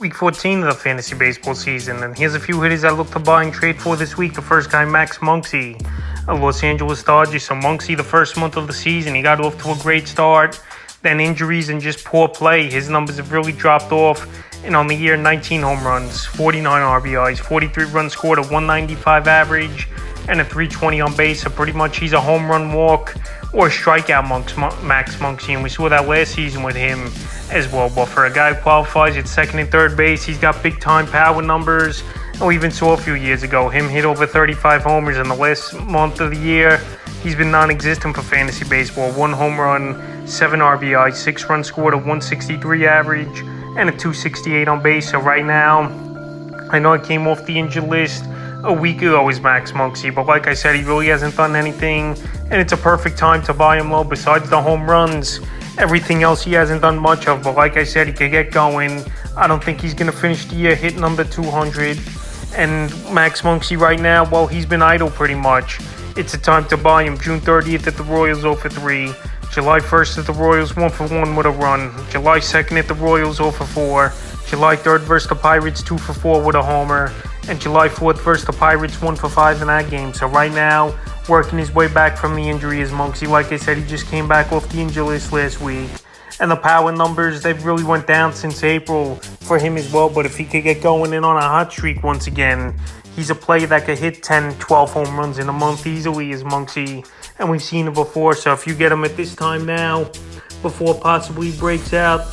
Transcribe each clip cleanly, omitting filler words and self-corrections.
Week 14 of the fantasy baseball season, and here's a few hitters I look to buy and trade for this week. The first guy, Muncy, a Los Angeles Dodgers. So Muncy, the first month of the season, he got off to a great start. Then injuries and just poor play, his numbers have really dropped off. And on the year, 19 home runs, 49 RBIs, 43 runs scored, a 195 average, and a 320 on base. So pretty much he's a home run walk or strikeout Max Muncy, and we saw that last season with him as well. But for a guy who qualifies at second and third base, he's got big time power numbers. And we even saw a few years ago him hit over 35 homers in the last month of the year. He's been non-existent for fantasy baseball. 1 home run, 7 RBI, 6 runs scored, a 163 average, and a 268 on base. So right now, I know I came off the injured list a week ago is Max Muncy, but like I said, he really hasn't done anything, and it's a perfect time to buy him low. Besides the home runs, everything else he hasn't done much of, but like I said, he could get going. I don't think he's going to finish the year hitting under 200, and Max Muncy right now, well, he's been idle pretty much. It's a time to buy him. June 30th at the Royals, 0-3. July 1st at the Royals, 1-1 with a run. July 2nd at the Royals, 0-4. July 3rd versus the Pirates, 2-4 with a homer. And July 4th versus the Pirates, 1-5 in that game. So right now, working his way back from the injury is Muncy. Like I said, he just came back off the injury list last week. And the power numbers, they've really went down since April for him as well. But if he could get going in on a hot streak once again, he's a player that could hit 10, 12 home runs in a month easily is Muncy. And we've seen it before. So if you get him at this time now, before possibly he breaks out,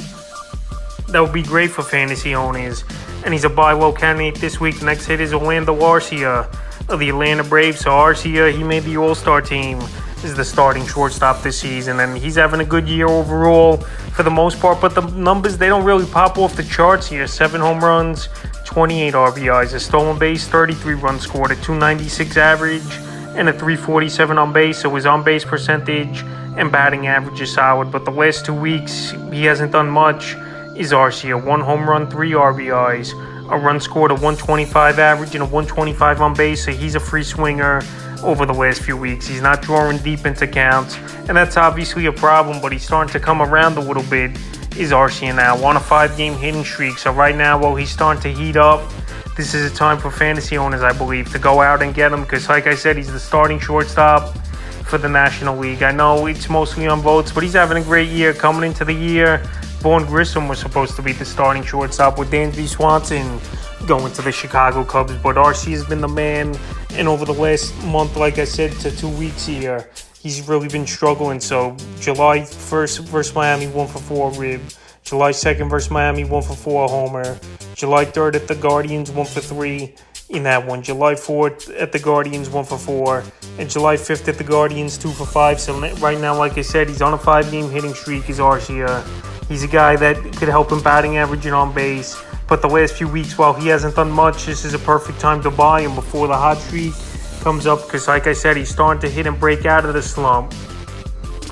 that would be great for fantasy owners. And he's a buy low candidate this week. The next hit is Orlando Arcia of the Atlanta Braves. So Arcia, he made the All-Star team, is the starting shortstop this season. And he's having a good year overall for the most part. But the numbers, they don't really pop off the charts here. 7 home runs, 28 RBIs, a stolen base, 33 runs scored, a 296 average, and a 347 on base. So his on-base percentage and batting average is solid. But the last 2 weeks, he hasn't done much. Is Arcia. 1 home run, 3 RBIs, a run scored, a 125 average, and a 125 on base. So he's a free swinger over the last few weeks. He's not drawing deep into counts, and that's obviously a problem, but he's starting to come around a little bit. Is Arcia now on a 5-game hitting streak. So right now, while he's starting to heat up, this is a time for fantasy owners, I believe, to go out and get him, because like I said, he's the starting shortstop for the National League. I know it's mostly on votes, but he's having a great year coming into the year. Vaughn Grissom was supposed to be the starting shortstop with Dansby Swanson going to the Chicago Cubs, but Arcia has been the man, and over the last month, like I said, to 2 weeks here, he's really been struggling. So July 1st versus Miami, 1-4 rib. July 2nd versus Miami, 1-4 homer. July 3rd at the Guardians, 1-3 in that one. July 4th at the Guardians, 1-4. And July 5th at the Guardians, 2-5. So right now, like I said, he's on a 5-game hitting streak, is Arcia. He's a guy that could help him batting average and on base. But the last few weeks, while he hasn't done much, this is a perfect time to buy him before the hot streak comes up. Because like I said, he's starting to hit and break out of the slump.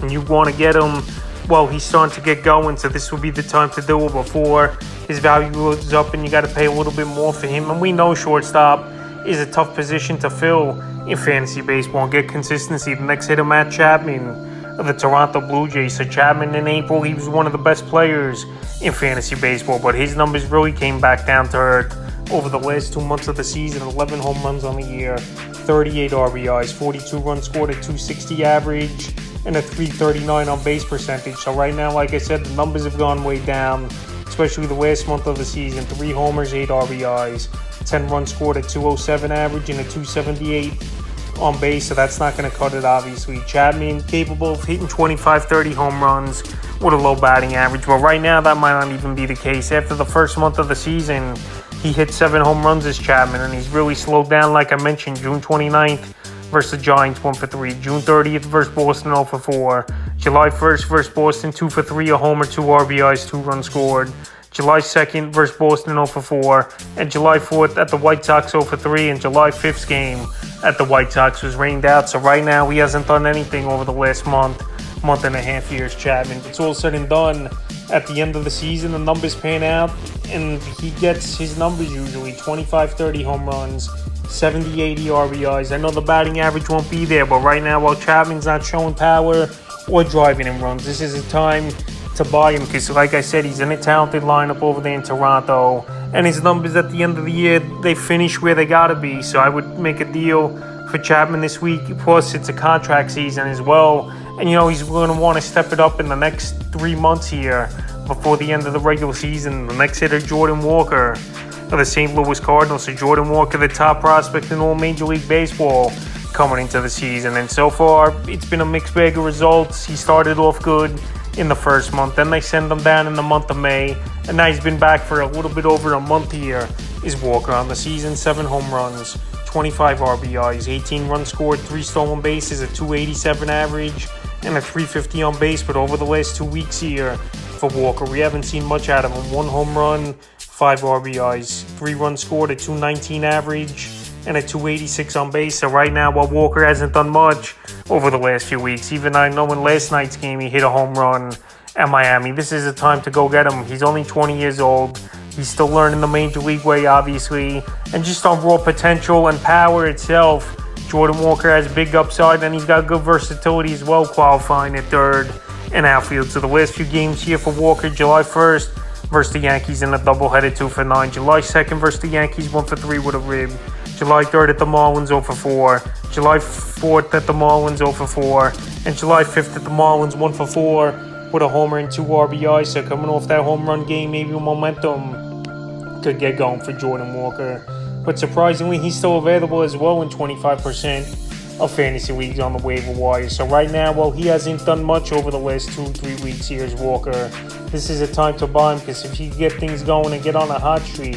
And you want to get him while he's starting to get going. So this will be the time to do it before his value goes up and you got to pay a little bit more for him. And we know shortstop is a tough position to fill in fantasy baseball and get consistency. The next hitter, Matt Chapman of the Toronto Blue Jays. So Chapman in April, he was one of the best players in fantasy baseball, but his numbers really came back down to earth over the last 2 months of the season. 11 home runs on the year, 38 RBIs, 42 runs scored, a 260 average, and a 339 on base percentage. So right now, like I said, the numbers have gone way down, especially the last month of the season. 3 homers, 8 RBIs, 10 runs scored, a 207 average, and a 278 on base, so that's not going to cut it, obviously. Chapman capable of hitting 25-30 home runs with a low batting average, but right now that might not even be the case. After the first month of the season, he hit 7 home runs as Chapman, and he's really slowed down, like I mentioned. June 29th versus the Giants, 1-3. June 30th versus Boston, 0-4. July 1st versus Boston, 2-3, a homer, 2 RBIs, 2 runs scored. July 2nd versus Boston, 0-4. And July 4th at the White Sox, 0-3. And July 5th game at the White Sox was rained out. So right now, he hasn't done anything over the last month and a half years, Chapman. It's all said and done. At the end of the season, the numbers pan out, and he gets his numbers usually. 25-30 home runs, 70-80 RBIs. I know the batting average won't be there, but right now, while Chapman's not showing power or driving in runs, this is a time to buy him because, like I said, he's in a talented lineup over there in Toronto. and his numbers at the end of the year, they finish where they gotta be. So I would make a deal for Chapman this week. Plus, it's a contract season as well, and he's going to want to step it up in the next 3 months here before the end of the regular season. The next hitter, Jordan Walker of the St. Louis Cardinals. So Jordan Walker, the top prospect in all Major League Baseball coming into the season, and so far it's been a mixed bag of results. He started off good in the first month, then they send him down in the month of May, and now he's been back for a little bit over a month here. Is Walker on the season? 7 home runs, 25 RBIs, 18 runs scored, 3 stolen bases, a 287 average, and a 350 on base. But over the last 2 weeks here for Walker, we haven't seen much out of him. 1 home run, 5 RBIs, 3 runs scored, a 219 average, and a 286 on base. So right now, while Walker hasn't done much over the last few weeks, even I know in last night's game he hit a home run at Miami, this is a time to go get him. He's only 20 years old. He's still learning the Major League way, obviously. And just on raw potential and power itself, Jordan Walker has big upside, and he's got good versatility as well, qualifying at third and outfield. So the last few games here for Walker: July 1st versus the Yankees in a doubleheader, 2 for 9. July 2nd versus the Yankees, 1 for 3 with a rib. July 3rd at the Marlins, 0 for 4. July 4th at the Marlins, 0 for 4. And July 5th at the Marlins, 1 for 4 with a homer and 2 RBIs. So coming off that home run game, maybe momentum could get going for Jordan Walker. But surprisingly, he's still available as well in 25% of fantasy leagues on the waiver wire. So right now, while he hasn't done much over the last 2-3 weeks, here's Walker. This is a time to buy him, because if he can get things going and get on a hot streak,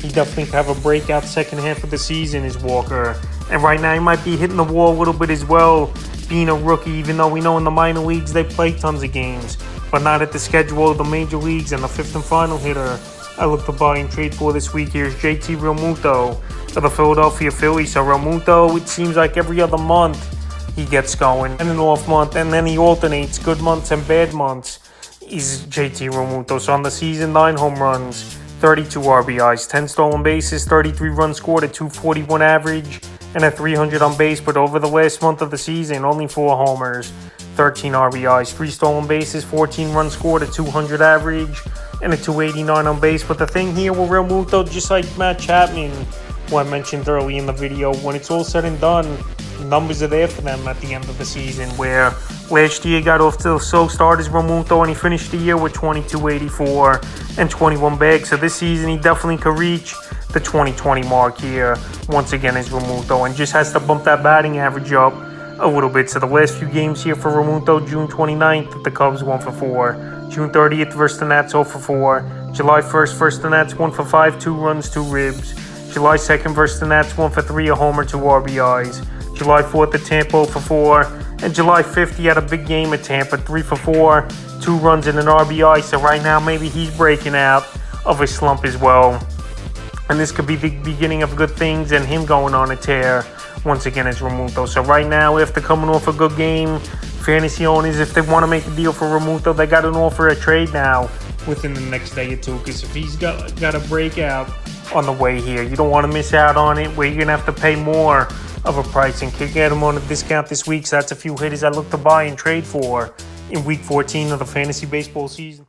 he definitely could have a breakout second half of the season, is Walker. And right now, he might be hitting the wall a little bit as well, being a rookie, even though we know in the minor leagues they play tons of games, but not at the schedule of the major leagues. And the 5th and final hitter I look to buy and trade for this week here is JT Realmuto of the Philadelphia Phillies. So Realmuto, it seems like every other month he gets going, and an off month, and then he alternates good months and bad months. He's JT Realmuto. So on the season, 9 home runs, 32 RBIs, 10 stolen bases, 33 runs scored, a 241 average, and a 300 on base. But over the last month of the season, only 4 homers, 13 RBIs, 3 stolen bases, 14 runs scored, a 200 average, and a 289 on base. But the thing here with Realmuto, just like Matt Chapman, who I mentioned early in the video, when it's all said and done, the numbers are there for them at the end of the season, where last year got off to a slow start as Realmuto, and he finished the year with 2284 and 21 bags. So this season, he definitely could reach the 2020 mark here once again as Realmuto, and just has to bump that batting average up a little bit. So the last few games here for Realmuto: June 29th, the Cubs, 1 for 4. June 30th versus the Nats, 0 for 4. July 1st versus the Nats, 1 for 5, 2 runs, 2 ribs. July 2nd versus the Nats, 1 for 3, a homer, 2 RBIs. July 4th at Tampa, 0 for 4. And July 5th, he had a big game at Tampa, 3 for 4, 2 runs and an RBI. So right now, maybe he's breaking out of a slump as well. And this could be the beginning of good things and him going on a tear once again as Realmuto. So right now, after coming off a good game, fantasy owners, if they want to make a deal for Realmuto, they got to offer a trade now within the next day or two. Because if he's got a breakout on the way here, you don't want to miss out on it, where you're going to have to pay more of a price and kick at him on a discount this week. So that's a few hitters I look to buy and trade for in Week 14 of the fantasy baseball season.